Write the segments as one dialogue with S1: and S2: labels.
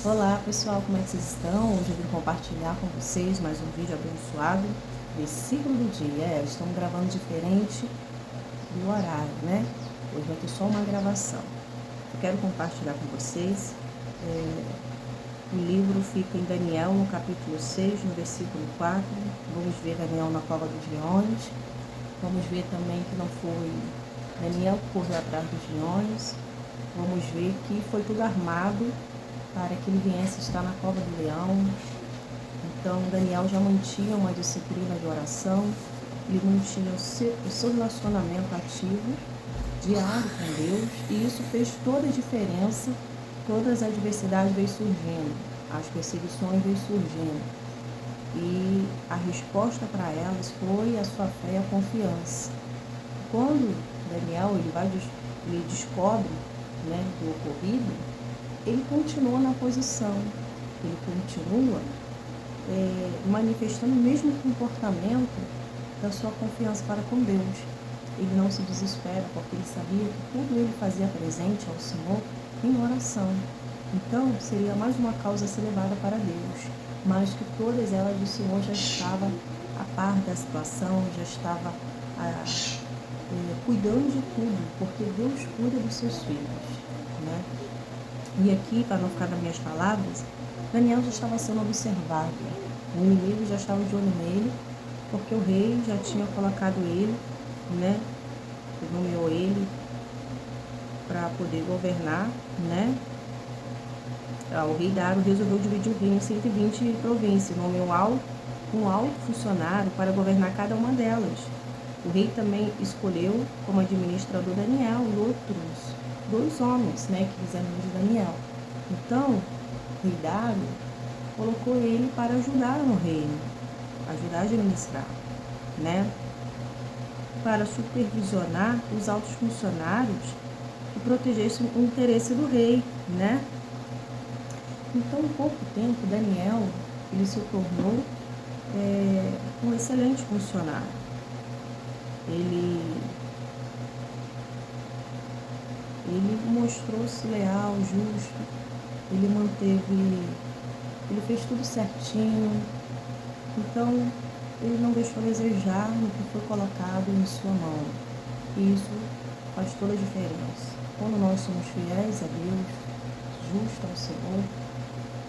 S1: Olá pessoal, como é que vocês estão? Hoje eu vim compartilhar com vocês mais um vídeo abençoado, versículo do dia. Estamos gravando diferente do horário, né? Hoje vai ter só uma gravação. Eu quero compartilhar com vocês. O livro fica em Daniel, no capítulo 6, no versículo 4. Vamos ver Daniel na cova dos leões. Vamos ver também que não foi Daniel que correu atrás dos leões. Vamos ver que foi tudo armado para que ele viesse estar na cova do leão. Então, Daniel já mantinha uma disciplina de oração, ele mantinha o seu relacionamento ativo, diário com Deus, e isso fez toda a diferença. Todas as adversidades veio surgindo, as perseguições veio surgindo, e a resposta para elas foi a sua fé e a confiança. Quando Daniel ele descobre, né, do ocorrido, ele continua na posição, ele continua manifestando o mesmo comportamento da sua confiança para com Deus. Ele não se desespera, porque ele sabia que tudo ele fazia presente ao Senhor em oração. Então, seria mais uma causa a ser levada para Deus, mas que todas elas o Senhor já estava a par da situação, já estava cuidando de tudo, porque Deus cuida dos seus filhos, né? E aqui, para não ficar nas minhas palavras, Daniel já estava sendo observado. O inimigo já estava de olho nele, porque o rei já tinha colocado ele, né? Nomeou ele para poder governar, né? O rei Dário resolveu dividir o reino em 120 províncias, nomeou um alto funcionário para governar cada uma delas. O rei também escolheu como administrador Daniel e outros 2 homens, né, que fizeram de Daniel. Então, o rei Dário colocou ele para ajudar no reino, ajudar a administrar, né, para supervisionar os altos funcionários que protegessem o interesse do rei, né. Então, em pouco tempo, Daniel ele se tornou um excelente funcionário. Ele mostrou-se leal, justo, ele fez tudo certinho. Então, ele não deixou a desejar no que foi colocado em sua mão. E isso faz toda a diferença. Quando nós somos fiéis a Deus, justos ao Senhor,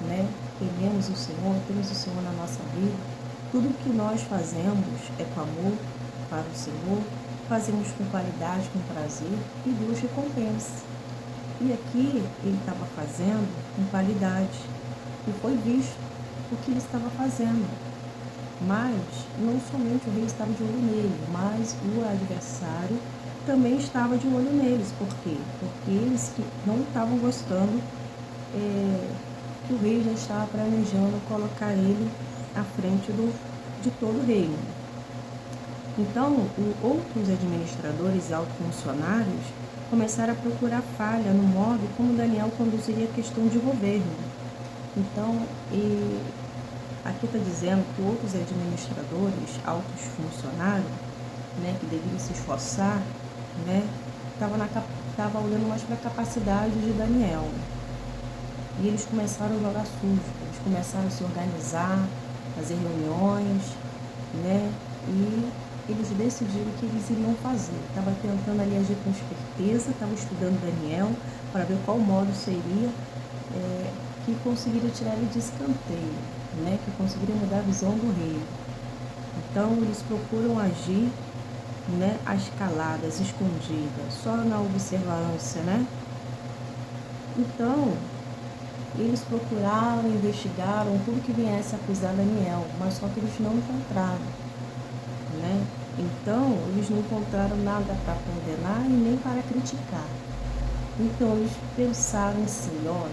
S1: né? Tememos o Senhor, temos o Senhor na nossa vida, tudo que nós fazemos é com amor para o Senhor, fazemos com qualidade, com prazer, e Deus recompensa. E aqui ele estava fazendo com qualidade, e foi visto o que ele estava fazendo. Mas não somente o rei estava de olho nele, mas o adversário também estava de olho neles. Por quê? Porque eles que não estavam gostando que o rei já estava planejando colocar ele à frente de todo o reino. Então, outros administradores e altos funcionários começaram a procurar falha no modo como Daniel conduziria a questão de governo. Então, aqui está dizendo que outros administradores, altos funcionários, né, que deveriam se esforçar, né, estavam olhando mais para a capacidade de Daniel. E eles começaram a jogar sujo, eles começaram a se organizar, fazer reuniões, né, e eles decidiram o que eles iriam fazer. Estava tentando ali agir com esperteza, estava estudando Daniel para ver qual modo seria que conseguiria tirar ele de escanteio, né? Que conseguiria mudar a visão do rei. Então, eles procuram agir, né, a escaladas, escondidas, só na observância, né? Então, eles procuraram, investigaram tudo que viesse a acusar Daniel, mas só que eles não encontraram, né? Então, eles não encontraram nada para condenar e nem para criticar. Então, eles pensaram assim, olha,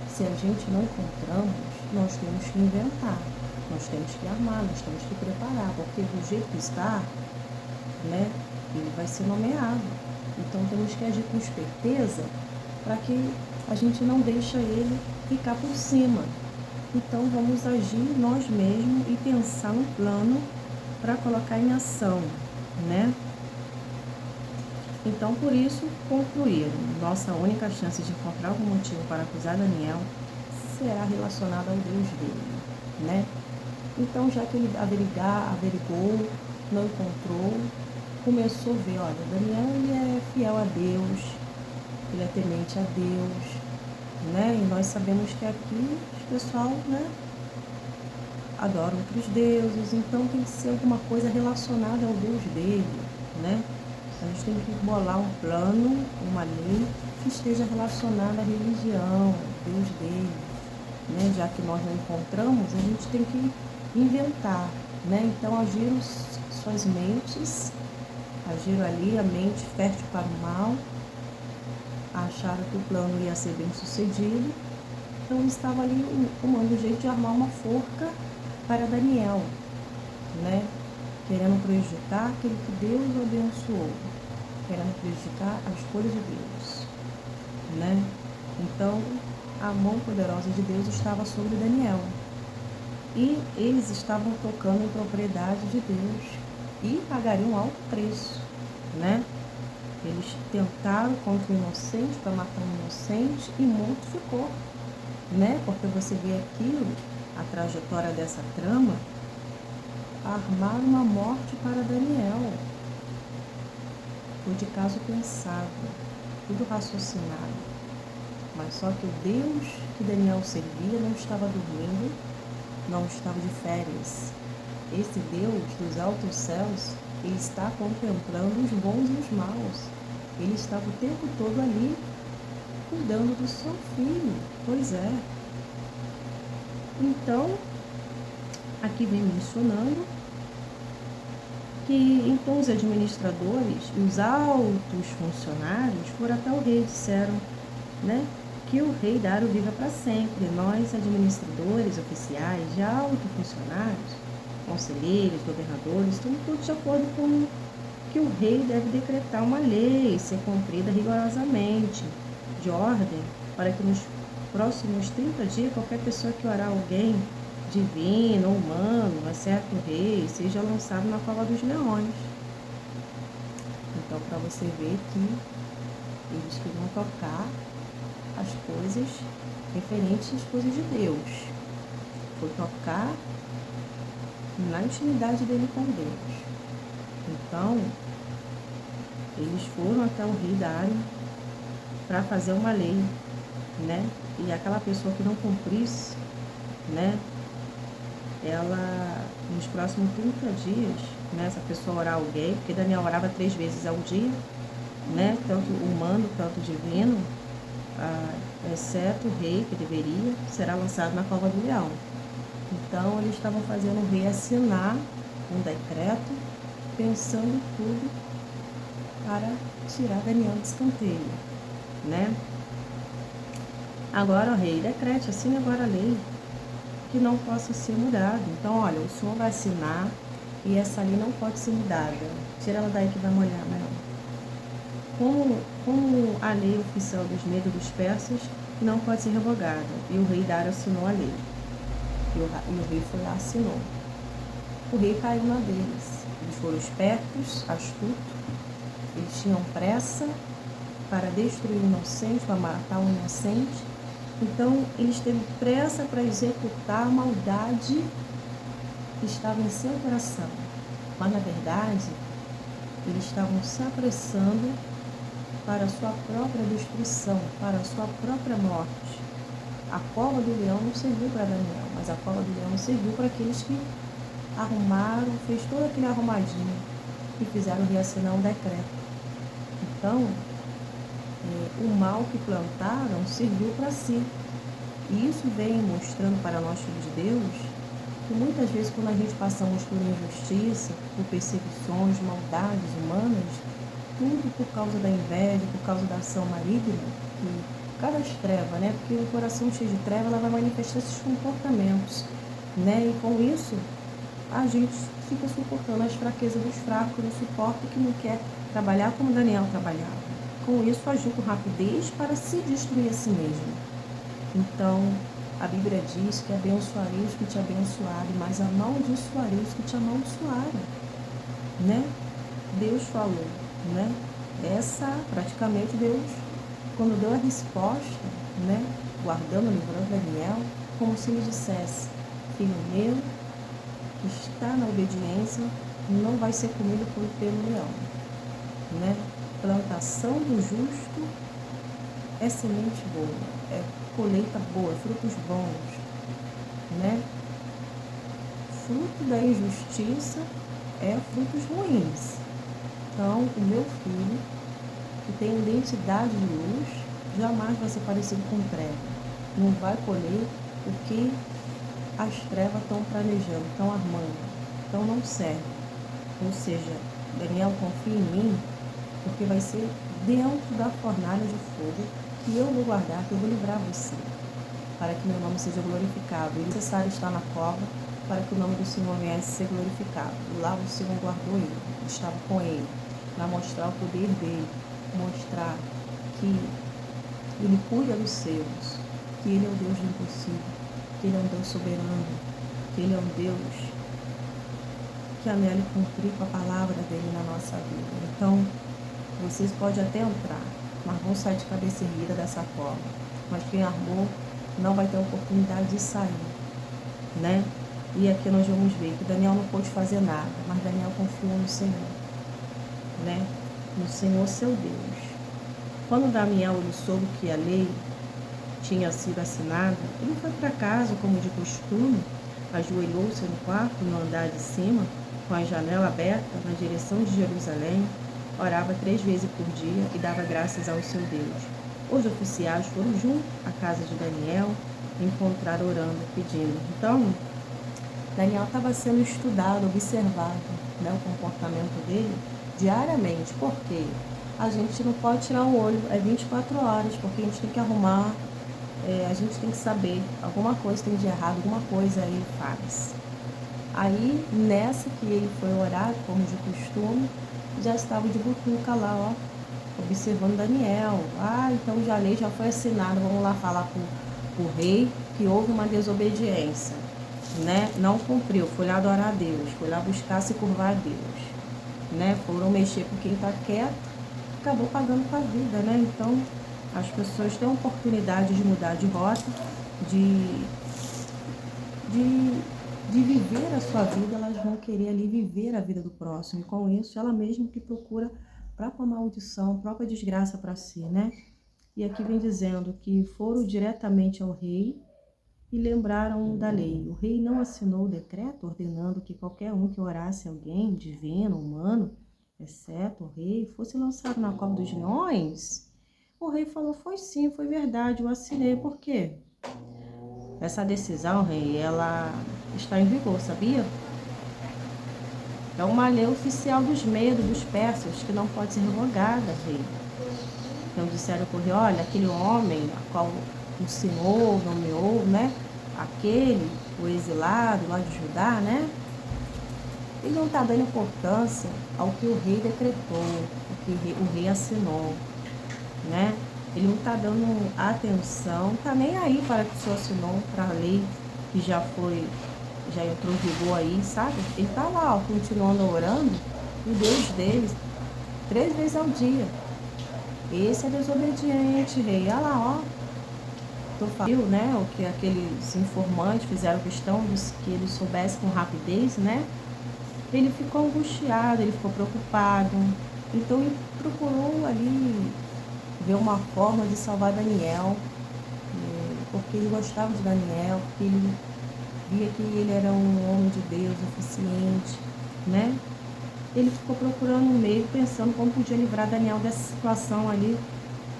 S1: se a gente não encontramos, nós temos que inventar, nós temos que armar, nós temos que preparar, porque do jeito que está, né, ele vai ser nomeado. Então, temos que agir com esperteza para que a gente não deixe ele ficar por cima. Então, vamos agir nós mesmos e pensar no plano para colocar em ação, né? Então, por isso, concluíram. Nossa única chance de encontrar algum motivo para acusar Daniel será relacionado ao Deus dele, né? Então, já que ele averigou, não encontrou, começou a ver, olha, Daniel, ele é fiel a Deus, ele é temente a Deus, né? E nós sabemos que aqui o pessoal, né, adora outros deuses, então tem que ser alguma coisa relacionada ao Deus dele, né? A gente tem que bolar um plano, uma lei que esteja relacionada à religião, ao Deus dele, né? Já que nós não encontramos, a gente tem que inventar, né? Então agiram suas mentes, agiram ali a mente fértil para o mal, acharam que o plano ia ser bem sucedido, então ele estava ali tomando o jeito de armar uma forca para Daniel, né? Querendo prejudicar aquele que Deus o abençoou, querendo prejudicar a escolha de Deus, né? Então, a mão poderosa de Deus estava sobre Daniel. E eles estavam tocando em propriedade de Deus e pagariam um alto preço, né? Eles tentaram contra o inocente, para matar um inocente, e morto ficou, né? Porque você vê aquilo, a trajetória dessa trama, armar uma morte para Daniel. Foi de caso pensado, tudo raciocinado. Mas só que o Deus que Daniel servia não estava dormindo, não estava de férias. Esse Deus dos altos céus, ele está contemplando os bons e os maus. Ele estava o tempo todo ali, cuidando do seu filho. Pois é. Então, aqui vem mencionando que então os administradores e os altos funcionários foram até o rei e disseram, né, que o rei Dário viva para sempre. Nós, administradores, oficiais e altos funcionários, conselheiros, governadores, estamos todos de acordo com que o rei deve decretar uma lei ser cumprida rigorosamente, de ordem, para que nos próximos 30 dias qualquer pessoa que orar alguém divino ou humano, exceto o rei, seja lançado na cova dos leões. Então, para você ver que eles queriam tocar as coisas referentes às coisas de Deus. Foi tocar na intimidade dele com Deus. Então, eles foram até o rei Dário para fazer uma lei, né? E aquela pessoa que não cumprisse, né, ela, nos próximos 30 dias, né, essa pessoa orar alguém, porque Daniel orava 3 vezes ao dia, né, tanto humano quanto divino, exceto o rei, que deveria, será lançado na cova do leão. Então, eles estavam fazendo o rei assinar um decreto, pensando tudo para tirar Daniel de escanteio, né? Agora, o rei, decrete, assine agora a lei, que não possa ser mudado. Então, olha, o senhor vai assinar e essa lei não pode ser mudada. Tira ela daí que vai molhar, né? Como a lei oficial dos medos dos persas não pode ser revogada. E o rei Dário assinou a lei. E o rei foi lá e assinou. O rei caiu na deles. Eles foram espertos, astutos. Eles tinham pressa para destruir o inocente, para matar o inocente. Então, eles teve pressa para executar a maldade que estava em seu coração. Mas, na verdade, eles estavam se apressando para a sua própria destruição, para a sua própria morte. A cova do leão não serviu para Daniel, mas a cova do leão serviu para aqueles que arrumaram, fez todo aquele arrumadinho e fizeram reassinar um decreto. Então, o mal que plantaram serviu para si. E isso vem mostrando para nós, filhos de Deus, que muitas vezes quando a gente passamos por injustiça, por perseguições, maldades humanas, tudo por causa da inveja, por causa da ação maligna, que cada treva, né? Porque o coração cheio de treva, ela vai manifestar esses comportamentos, né? E com isso, a gente fica suportando as fraquezas dos fracos, não suporta que não quer trabalhar como Daniel trabalhava. Com isso, agiu com rapidez para se destruir a si mesmo. Então, a Bíblia diz que abençoarei os que te abençoarem, mas amaldiçoarei os que te amaldiçoarem, né? Deus falou, né? Praticamente Deus, quando deu a resposta, né? Guardando, livrando Daniel, como se lhe dissesse: filho meu, que está na obediência, não vai ser comido pelo leão, né? Plantação do justo é semente boa, é colheita boa, frutos bons, né? Fruto da injustiça é frutos ruins. Então, o meu filho, que tem identidade de luz, jamais vai ser parecido com treva. Não vai colher o que as trevas estão planejando, estão armando. Então, não serve. Ou seja, Daniel, confia em mim, porque vai ser dentro da fornalha de fogo que eu vou guardar, que eu vou livrar você, para que meu nome seja glorificado. E é necessário estar na cova para que o nome do Senhor venha a ser glorificado. E lá o Senhor guardou ele, estava com ele, para mostrar o poder dele, mostrar que ele cuida dos seus, que ele é o Deus do impossível, que ele é um Deus soberano, que ele é um Deus que anela cumprir com a palavra dele na nossa vida. Então, vocês podem até entrar, mas vão sair de cabeça erguida dessa forma. Mas quem armou não vai ter a oportunidade de sair, né? E aqui nós vamos ver que Daniel não pôde fazer nada, mas Daniel confiou no Senhor, né? No Senhor seu Deus. Quando Daniel ele soube que a lei tinha sido assinada, ele foi para casa, como de costume, ajoelhou-se no quarto, no andar de cima, com a janela aberta na direção de Jerusalém, orava 3 vezes por dia e dava graças ao seu Deus. Os oficiais foram junto à casa de Daniel, encontraram orando, pedindo. Então, Daniel estava sendo estudado, observado, né, o comportamento dele diariamente. Por quê? A gente não pode tirar o olho, é 24 horas, porque a gente tem que arrumar, a gente tem que saber, alguma coisa tem de errado, alguma coisa ele faz. Aí, nessa que ele foi orar, como de costume, já estava de butuca lá, ó, observando Daniel. Então já a lei já foi assinada, vamos lá falar pro rei que houve uma desobediência, né? Não cumpriu, foi lá adorar a Deus, foi lá buscar se curvar a Deus, né? Foram mexer com quem está quieto, acabou pagando com a vida, né? Então, as pessoas têm a oportunidade de mudar de rota, de viver a sua vida, elas vão querer ali viver a vida do próximo. E com isso, ela mesma que procura a própria maldição, a própria desgraça para si, né? E aqui vem dizendo que foram diretamente ao rei e lembraram da lei. O rei não assinou o decreto ordenando que qualquer um que orasse alguém, divino, humano, exceto o rei, fosse lançado na cova dos leões. O rei falou, foi sim, foi verdade, eu assinei. Por quê? Essa decisão, rei, ela está em vigor, sabia? É uma lei oficial dos medos, dos persas, que não pode ser revogada, rei. Então disseram ao rei, olha, aquele homem a qual o Senhor nomeou, né? Aquele, o exilado lá de Judá, né? Ele não está dando importância ao que o rei decretou, o que o rei assinou, né? Ele não está dando atenção, não está nem aí para que o Senhor assinou, para a lei que já entrou em vigor aí, sabe? Ele está lá, ó, continuando orando, o Deus dele, 3 vezes ao dia. Esse é desobediente, rei. Olha lá, ó. Tu falou, né? O que aqueles informantes fizeram questão de que ele soubesse com rapidez, né? Ele ficou angustiado, ele ficou preocupado. Então ele procurou ali ver uma forma de salvar Daniel, porque ele gostava de Daniel, porque ele via que ele era um homem de Deus, eficiente, né? Ele ficou procurando um meio, pensando como podia livrar Daniel dessa situação ali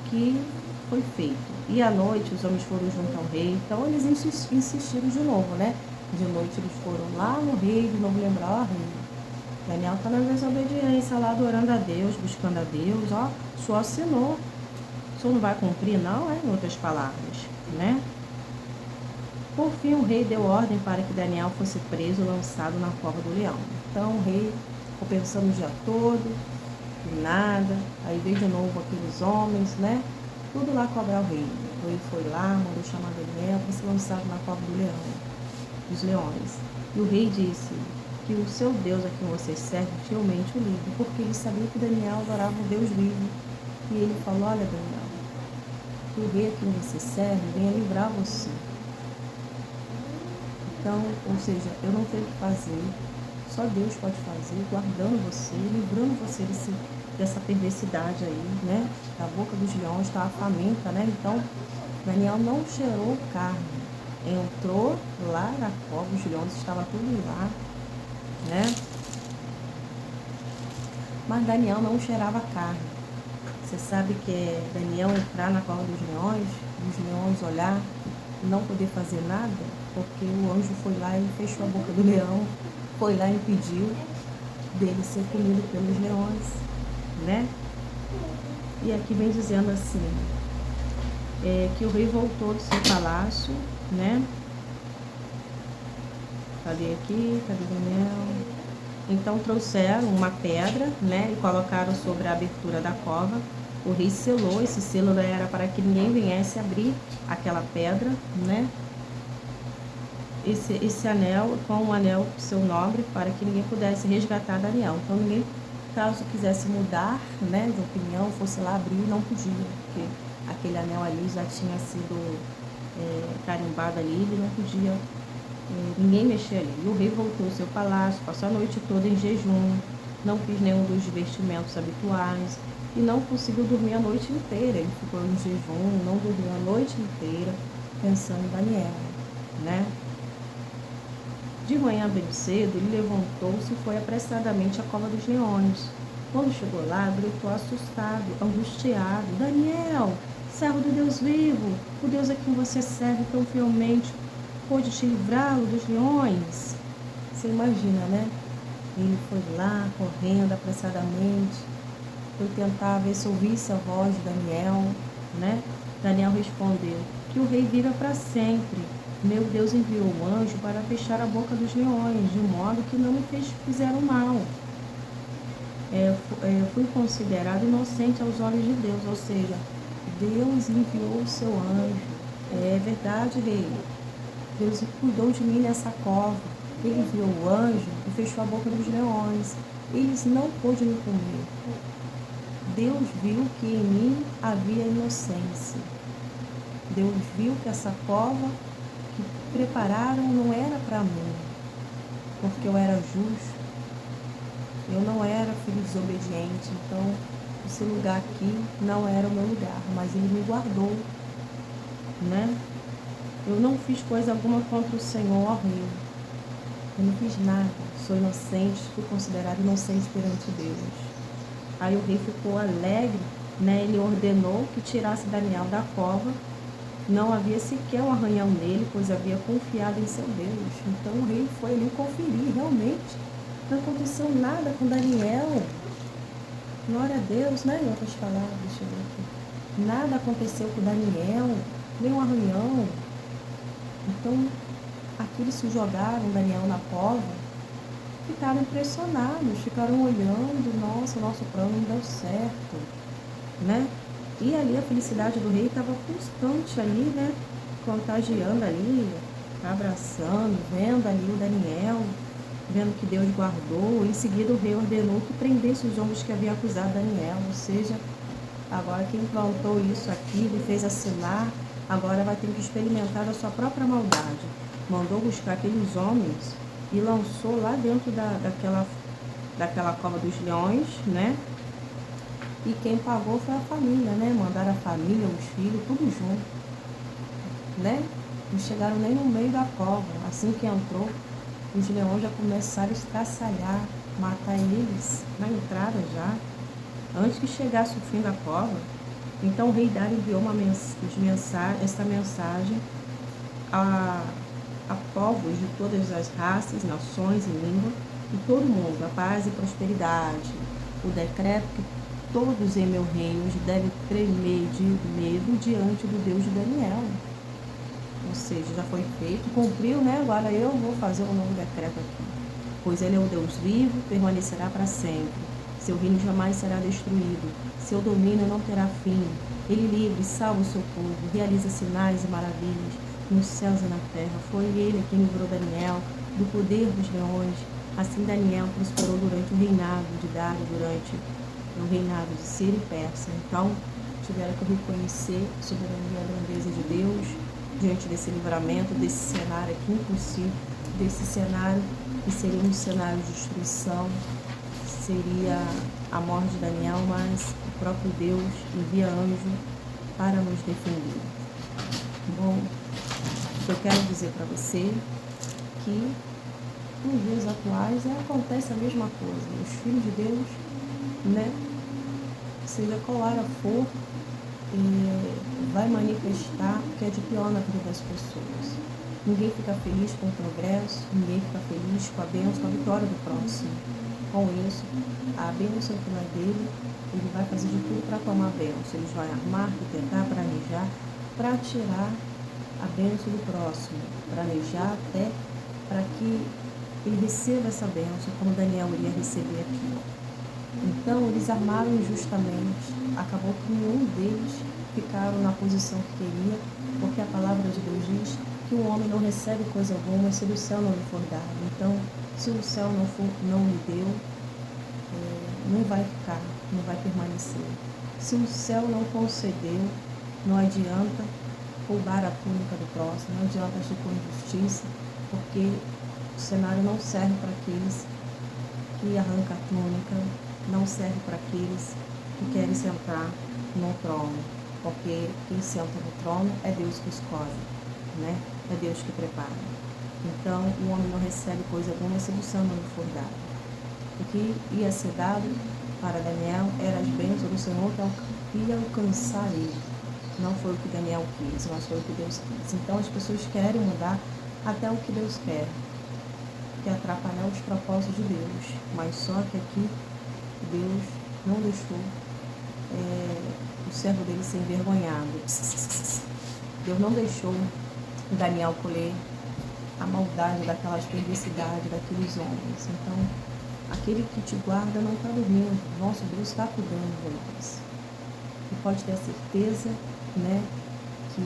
S1: que foi feito. E à noite os homens foram junto ao rei, então eles insistiram de novo, né? De noite eles foram lá no rei, de novo lembrar, ó rei, Daniel está na desobediência lá, adorando a Deus, buscando a Deus, ó, o senhor assinou. O senhor não vai cumprir, não, em outras palavras, né? Por fim, o rei deu ordem para que Daniel fosse preso e lançado na cova do leão. Então, o rei ficou pensando o dia todo, e nada. Aí veio de novo aqueles homens, né? Tudo lá cobrar o rei. O rei foi lá, mandou chamar Daniel para ser lançado na cova do leão, dos leões. E o rei disse que o seu Deus a quem você serve fielmente o livre, porque ele sabia que Daniel adorava o Deus vivo. E ele falou, olha Daniel, que o rei a quem você serve venha livrar você. Então, ou seja, eu não tenho o que fazer, só Deus pode fazer, guardando você, livrando você dessa perversidade aí, né? Da boca dos leões estava faminta, né? Então, Daniel não cheirou carne. Entrou lá na cova, os leões estavam tudo lá, né? Mas Daniel não cheirava carne. Você sabe que é Daniel entrar na cova dos leões, os leões olhar e não poder fazer nada, porque o anjo foi lá e fechou a boca do leão, foi lá e impediu dele ser comido pelos leões, né? E aqui vem dizendo assim, que o rei voltou do seu palácio, né? Cadê aqui? Cadê Daniel? Então trouxeram uma pedra, né? E colocaram sobre a abertura da cova. O rei selou, esse selo era para que ninguém viesse abrir aquela pedra, né? Esse anel, com um anel seu nobre, para que ninguém pudesse resgatar Daniel. Então ninguém, caso quisesse mudar, né, de opinião, fosse lá abrir, não podia, porque aquele anel ali já tinha sido carimbado ali, ele não podia, ninguém mexer ali. E o rei voltou ao seu palácio, passou a noite toda em jejum, não fez nenhum dos vestimentos habituais e não conseguiu dormir a noite inteira. Ele ficou em jejum, não dormiu a noite inteira, pensando em Daniel, né? De manhã bem cedo, ele levantou-se e foi apressadamente à cova dos leões. Quando chegou lá, gritou assustado, angustiado: Daniel, servo do Deus vivo, o Deus a quem você serve tão fielmente, pôde te livrá-lo dos leões? Você imagina, né? Ele foi lá, correndo apressadamente, foi tentar ver se ouvisse a voz de Daniel, né? Daniel respondeu: que o rei viva para sempre. Meu Deus enviou o anjo para fechar a boca dos leões, de modo que não me fizeram mal. Fui considerado inocente aos olhos de Deus, ou seja, Deus enviou o seu anjo. É verdade, rei. Deus cuidou de mim nessa cova. Ele enviou o anjo e fechou a boca dos leões. Eles não pôde me comer. Deus viu que em mim havia inocência. Deus viu que essa cova que prepararam não era para mim, porque eu era justo, eu não era filho desobediente, então esse lugar aqui não era o meu lugar, mas ele me guardou, né? Eu não fiz coisa alguma contra o Senhor, rei. Eu não fiz nada, sou inocente, fui considerado inocente perante Deus. Aí o rei ficou alegre, né? Ele ordenou que tirasse Daniel da cova. Não havia sequer um arranhão nele, pois havia confiado em seu Deus. Então o rei foi ali conferir, realmente não aconteceu nada com Daniel. Glória a Deus, né? Em outras palavras, deixa eu ver aqui. Nada aconteceu com Daniel, nem um arranhão. Então, aqueles que jogaram Daniel na cova ficaram impressionados, ficaram olhando: nossa, o nosso plano não deu certo, né? E ali a felicidade do rei estava constante ali, né? Contagiando ali, abraçando, vendo ali o Daniel, vendo que Deus guardou. Em seguida o rei ordenou que prendesse os homens que haviam acusado Daniel. Ou seja, agora quem plantou isso aqui, ele fez assinar, agora vai ter que experimentar a sua própria maldade. Mandou buscar aqueles homens e lançou lá dentro daquela cova dos leões, né? E quem pagou foi a família, né? Mandaram a família, os filhos, tudo junto, né? Não chegaram nem no meio da cova. Assim que entrou, os leões já começaram a estraçalhar, matar eles na entrada já, antes que chegasse o fim da cova. Então o rei Dário enviou essa mensagem a povos de todas as raças, nações e línguas, e todo mundo: a paz e prosperidade. O decreto que todos em meu reino devem tremer de medo diante do Deus de Daniel. Ou seja, já foi feito, cumpriu, né? Agora eu vou fazer um novo decreto aqui. Pois ele é o Deus vivo, permanecerá para sempre. Seu reino jamais será destruído. Seu domínio não terá fim. Ele livre e salva o seu povo, realiza sinais e maravilhas nos céus e na terra. Foi ele quem livrou Daniel do poder dos leões. Assim Daniel prosperou durante o reinado de Dário, durante o reinado de Ciro e Persa. Então, tiveram que reconhecer a soberania e a grandeza de Deus diante desse livramento, desse cenário aqui impossível, desse cenário que seria um cenário de destruição, seria a morte de Daniel, mas o próprio Deus envia anjo para nos defender. Bom, eu quero dizer para você que nos dias atuais acontece a mesma coisa. Os filhos de Deus, né, seja qual área for, vai manifestar o que é de pior na vida das pessoas. Ninguém fica feliz com o progresso, ninguém fica feliz com a bênção, com a vitória do próximo. Com isso, a bênção que não é dele, ele vai fazer de tudo para tomar a bênção. Ele vai armar, tentar, planejar, para tirar a bênção do próximo, planejar até para que ele receba essa bênção, como Daniel iria receber aqui. Então, eles armaram injustamente, acabou que nenhum deles ficaram na posição que queria, porque a palavra de Deus diz que o homem não recebe coisa alguma se do céu não lhe for dado. Então, se o céu não lhe deu, não vai ficar, não vai permanecer. Se o céu não concedeu, não adianta roubar a túnica do próximo, não adianta agir com injustiça, porque o cenário não serve para aqueles que arrancam a túnica, não serve para aqueles que querem sentar no trono, porque quem senta no trono é Deus que escolhe, né? É Deus que prepara. Então, o homem não recebe coisa alguma se do céu não lhe for dado. O que ia ser dado para Daniel era as bênçãos do Senhor que ia alcançar ele. Não foi o que Daniel quis, mas foi o que Deus quis. Então, as pessoas querem mudar até o que Deus quer, que é atrapalhar os propósitos de Deus. Mas só que aqui, Deus não deixou o servo dele ser envergonhado. Deus não deixou Daniel colher a maldade daquelas perversidades daqueles homens. Então, aquele que te guarda não está dormindo. Nosso Deus está cuidando de nós. E pode ter a certeza, né, que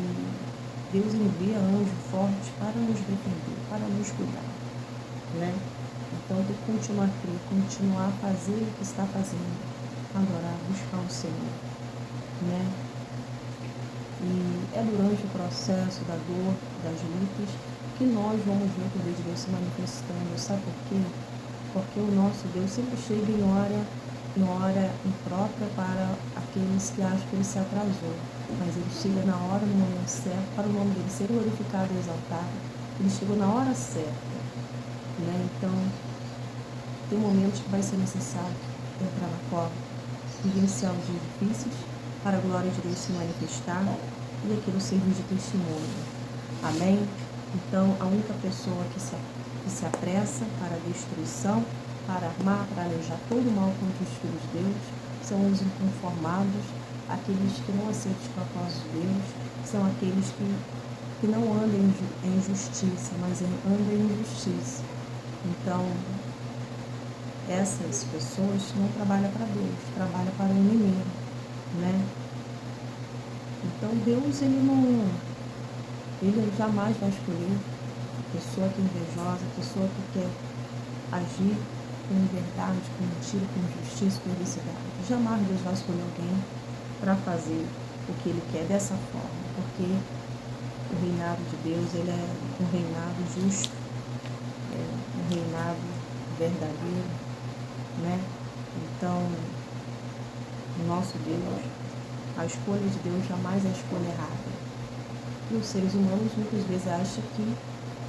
S1: Deus envia anjos fortes para nos defender, para nos cuidar, né? Então, tem que continuar a crer, continuar a fazer o que está fazendo, adorar, buscar o Senhor, né? E é durante o processo da dor, das lutas, que nós vamos ver o poder de Deus se manifestando. Sabe por quê? Porque o nosso Deus sempre chega em hora imprópria para aqueles que acham que ele se atrasou. Mas ele chega na hora, no momento certo, para o nome dele ser glorificado e exaltado. Ele chegou na hora certa, né? Então, tem momentos que vai ser necessário entrar na cova, vivenciar os dias difíceis, para a glória de Deus se manifestar e aquilo servir de testemunho. Amém? Então, a única pessoa que se apressa para a destruição, para armar, para alejar todo o mal contra os filhos de Deus, são os inconformados, aqueles que não aceitam os propósitos de Deus, são aqueles que não andam em justiça, mas andam em injustiça. Então, essas pessoas não trabalham para Deus, trabalham para o inimigo, né? Então, Deus, ele jamais vai escolher a pessoa que é invejosa, a pessoa que quer agir com liberdade, com mentira, com injustiça, com perversidade. Jamais Deus vai escolher alguém para fazer o que ele quer dessa forma, porque o reinado de Deus, ele é um reinado justo, um reinado verdadeiro, né? Então, o nosso Deus, a escolha de Deus jamais é a escolha errada. E os seres humanos muitas vezes acham que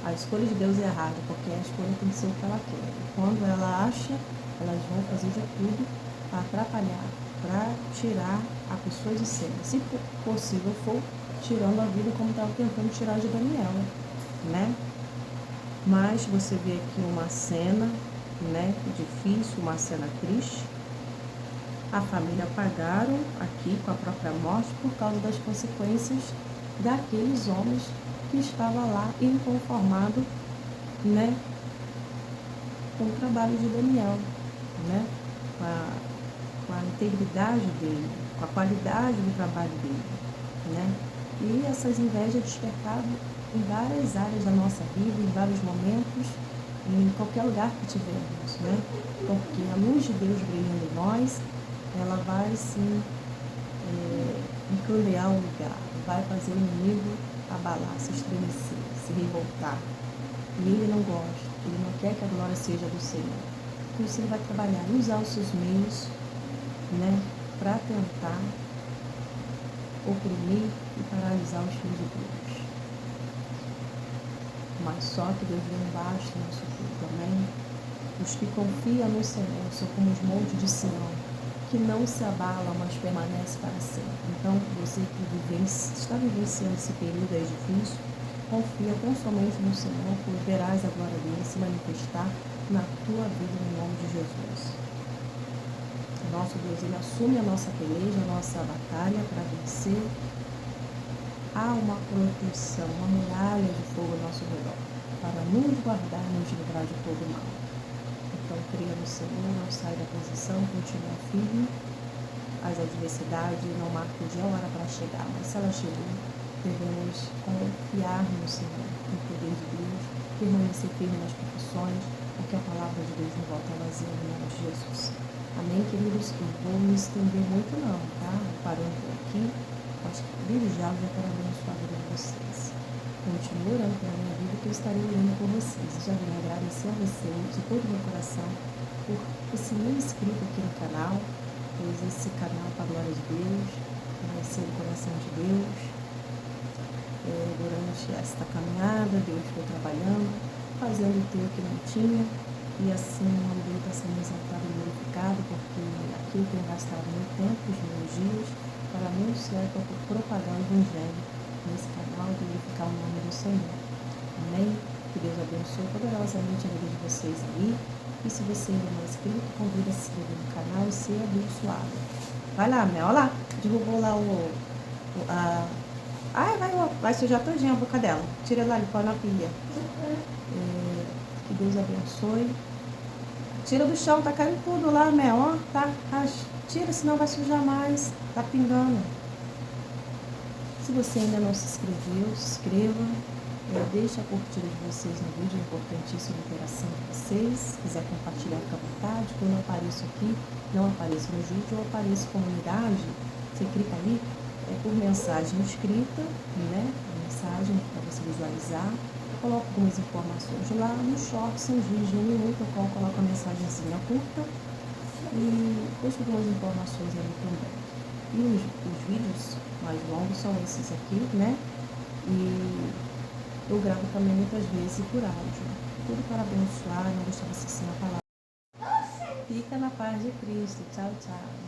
S1: a escolha de Deus é errada, porque a escolha tem que ser o que ela quer. E quando ela acha, elas vão fazer de tudo para atrapalhar, para tirar a pessoa de cena. Se possível for, tirando a vida como estava tentando tirar de Daniel, né? Mas você vê aqui uma cena, né, difícil, uma cena triste. A família pagaram aqui com a própria morte por causa das consequências daqueles homens que estavam lá inconformados, né, com o trabalho de Daniel, né, com a integridade dele, com a qualidade do trabalho dele, né. E essas invejas despertaram em várias áreas da nossa vida, em vários momentos, em qualquer lugar que tivermos, né, porque a luz de Deus brilhando em nós, ela vai sim encandear o lugar, vai fazer o inimigo abalar, se estremecer, se revoltar. E ele não gosta, ele não quer que a glória seja do Senhor. Por isso ele vai trabalhar e usar os seus meios, né, para tentar oprimir e paralisar os filhos de Deus. Mas só que Deus vem embaixo do nosso povo, amém? Os que confiam no Senhor são como os montes de Sião, que não se abalam, mas permanecem para sempre. Então, você que está vivenciando esse período aí difícil, confia tão somente no Senhor, pois verás a glória dele se manifestar na tua vida, no nome de Jesus. Nosso Deus, ele assume a nossa peleja, a nossa batalha para vencer. Há uma proteção, uma muralha de fogo ao nosso redor, para nos guardar e nos livrar de todo mal. Então, creia no Senhor, não saia da posição, continua firme. As adversidades não marcam o dia e a hora para chegar, mas se ela chegou, devemos confiar no Senhor, no poder de Deus, permanecer firme nas profissões, porque a palavra de Deus não volta vazia no nome de Jesus. Amém, queridos? Eu vou me estender muito não, tá? Parando por aqui. Acho que desde já eu já quero abençoar a vida de vocês. Continue orando pela minha vida, que eu estarei orando por vocês. Já vim agradecer a vocês de todo o meu coração por esse meu inscrito aqui no canal, pois esse canal para a glória de Deus, vai ser o coração de Deus. Durante esta caminhada, Deus foi trabalhando, fazendo o teu que não tinha, e assim o nome dele está sendo exaltado e glorificado, porque aqui eu tenho gastado meu tempo, os meus dias, para anunciar e propagar o Evangelho nesse canal e glorificar o nome do Senhor. Amém? Que Deus abençoe poderosamente a vida de vocês aí. E se você ainda não é inscrito, convida a se inscrever no canal e ser abençoado. Vai lá, Mel, olha lá. Derrubou lá vai sujar todinha a boca dela. Tira lá, ele põe na pia. Que Deus abençoe. Tira do chão, tá caindo tudo lá, Mel, ó. Tá, tira, senão vai sujar mais. Tá pingando. Se você ainda não se inscreveu, se inscreva. Deixe a curtida de vocês no vídeo, é importantíssima a interação de vocês. Se quiser compartilhar, fica à vontade. Quando eu apareço aqui, não apareço no vídeo, eu apareço comunidade. Você clica ali, por mensagem escrita, né? A mensagem para você visualizar. Eu coloco algumas informações lá no short, são vídeos de 1 minuto, no qual eu coloco a mensagenzinha curta e deixo algumas informações ali também. E os vídeos mais longos são esses aqui, né? E eu gravo também muitas vezes por áudio. Tudo para abençoar, não deixar você sem a palavra. Fica na paz de Cristo. Tchau, tchau.